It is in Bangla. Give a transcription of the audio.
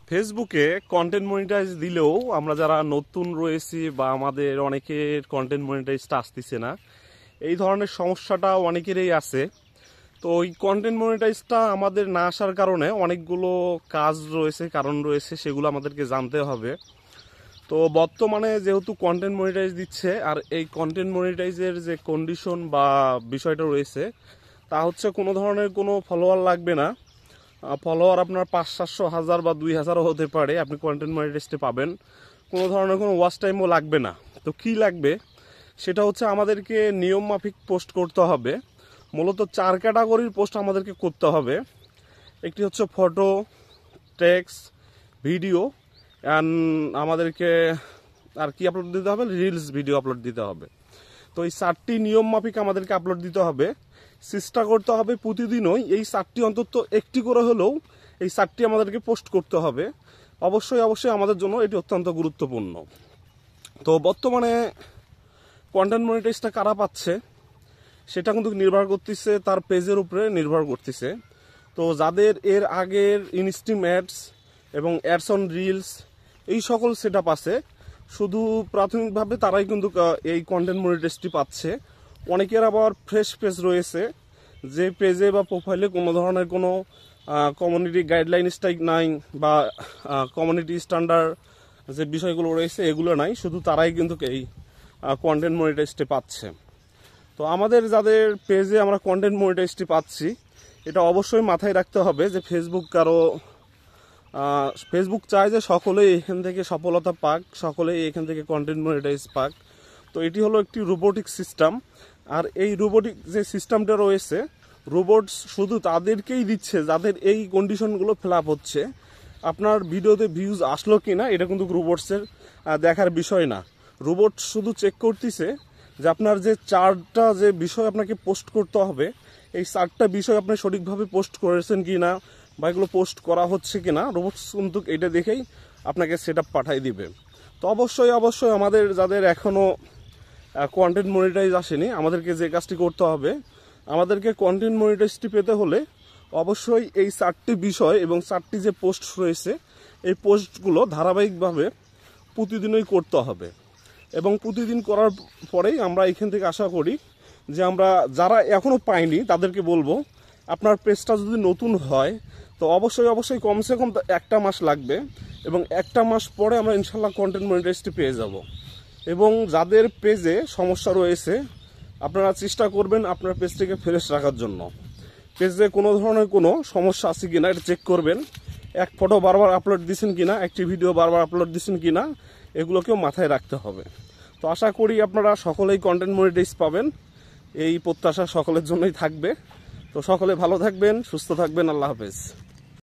ফেসবুকে কন্টেন্ট মনিটাইজ দিলেও আমরা যারা নতুন রয়েছি বা আমাদের অনেকের কন্টেন্ট মনিটাইজটা আসতেছে না, এই ধরনের সমস্যাটা অনেকেরই আছে। তো ওই কন্টেন্ট মনিটাইজটা আমাদের না আসার কারণে অনেকগুলো কাজ রয়েছে, কারণ রয়েছে, সেগুলো আমাদেরকে জানতে হবে। তো বর্তমানে যেহেতু কন্টেন্ট মনিটাইজ দিচ্ছে, আর এই কন্টেন্ট মনিটাইজের যে কন্ডিশন বা বিষয়টা রয়েছে তা হচ্ছে কোনো ধরনের কোনো ফলোয়ার লাগবে না। ফলোয়ার আপনার 500-700 বা 2000 হতে পারে, আপনি কন্টেন্ট মনিটাইজটা পাবেন। কোনো ধরনের কোনো ওয়াচ টাইমও লাগবে না। তো কি লাগবে সেটা হচ্ছে আমাদেরকে নিয়ম মাফিক পোস্ট করতে হবে। মূলত 4 ক্যাটাগরির পোস্ট আমাদেরকে করতে হবে। একটি হচ্ছে ফটো, টেক্সট, ভিডিও, অ্যান্ড আমাদেরকে আর কি আপলোড দিতে হবে, রিলস ভিডিও আপলোড দিতে হবে। তো এই 4টি নিয়ম মাফিক আমাদেরকে আপলোড দিতে হবে। চেষ্টা করতে হবে প্রতিদিনই এই 4টি অন্তত একটি করে হলেও এই 4টি আমাদেরকে পোস্ট করতে হবে। অবশ্যই অবশ্যই আমাদের জন্য এটি অত্যন্ত গুরুত্বপূর্ণ। তো বর্তমানে কন্টেন্ট মনিটাইজটা কারা পাচ্ছে সেটা কিন্তু নির্ভর করতেছে তার পেজের উপরে নির্ভর করতেছে। তো যাদের এর আগের ইনস্ট্রিম অ্যাডস এবং অ্যাডস অন রিলস এই সকল সেটআপ আছে, শুধু প্রাথমিকভাবে তারাই কিন্তু এই কন্টেন্ট মনিটাইজটি পাচ্ছে। অনেকের আবার ফ্রেশ পেজ রয়েছে, যে পেজে বা প্রোফাইলে কোনো ধরনের কোনো কমিউনিটি গাইডলাইন স্ট্রাইক নাই বা কমিউনিটি স্ট্যান্ডার্ড যে বিষয়গুলো রয়েছে এগুলো নাই, শুধু তারাই কিন্তু এই কন্টেন্ট মনিটাইজটি পাচ্ছে। তো আমাদের যাদের পেজে আমরা কন্টেন্ট মনিটাইজটি পাচ্ছি, এটা অবশ্যই মাথায় রাখতে হবে যে ফেসবুক চায় যে সকলেই এখান থেকে সফলতা পাক, সকলেই এখান থেকে কন্টেন্ট মনিটাইজ পাক। তো এটি হলো একটি রোবোটিক সিস্টেম। আর এই রোবোটিক যে সিস্টেমটা রয়েছে, রোবটস শুধু তাদেরকেই দিচ্ছে যাদের এই কন্ডিশনগুলো ফিল আপ হচ্ছে। আপনার ভিডিওতে ভিউজ আসলো কি না এটা কিন্তু রোবটসের দেখার বিষয় না। রোবট শুধু চেক করতেছে যে আপনার যে 4টা যে বিষয় আপনাকে পোস্ট করতে হবে, এই 4টা বিষয় আপনি সঠিকভাবে পোস্ট করেছেন কি না বা এগুলো পোস্ট করা হচ্ছে কি না, রোবটস কিন্তু এটা দেখেই আপনাকে সেটআপ পাঠিয়ে দিবে। তো অবশ্যই অবশ্যই আমাদের যাদের এখনও কন্টেন্ট মনিটাইজ আসেনি, আমাদেরকে যে কাজটি করতে হবে, আমাদেরকে কন্টেন্ট মনিটাইজটি পেতে হলে অবশ্যই এই 4টি বিষয় এবং 4টি যে পোস্ট রয়েছে এই পোস্টগুলো ধারাবাহিকভাবে প্রতিদিনই করতে হবে। এবং প্রতিদিন করার পরেই আমরা এখান থেকে আশা করি যে আমরা যারা এখনও পাইনি তাদেরকে বলবো, আপনার পেজটা যদি নতুন হয় তো অবশ্যই অবশ্যই কমসে কম 1টা মাস লাগবে, এবং 1টা মাস পরে আমরা ইনশাল্লাহ কন্টেন্ট মনিটাইজটি পেয়ে যাব। এবং যাদের পেজে সমস্যা রয়েছে আপনারা চেষ্টা করবেন আপনার পেজটিকে ফ্রেশ রাখার জন্য। পেজে কোনো ধরনের কোনো সমস্যা আছে কিনা এটা চেক করবেন। এক ফটো বারবার আপলোড দিচ্ছেন কিনা, একটি ভিডিও বারবার আপলোড দিচ্ছেন কিনা, এগুলোকেও মাথায় রাখতে হবে। তো আশা করি আপনারা সকলেই কন্টেন্ট মনিটাইজ পাবেন, এই প্রত্যাশা সকলের জন্যই থাকবে। তো সকলে ভালো থাকবেন, সুস্থ থাকবেন। আল্লাহ হাফেজ।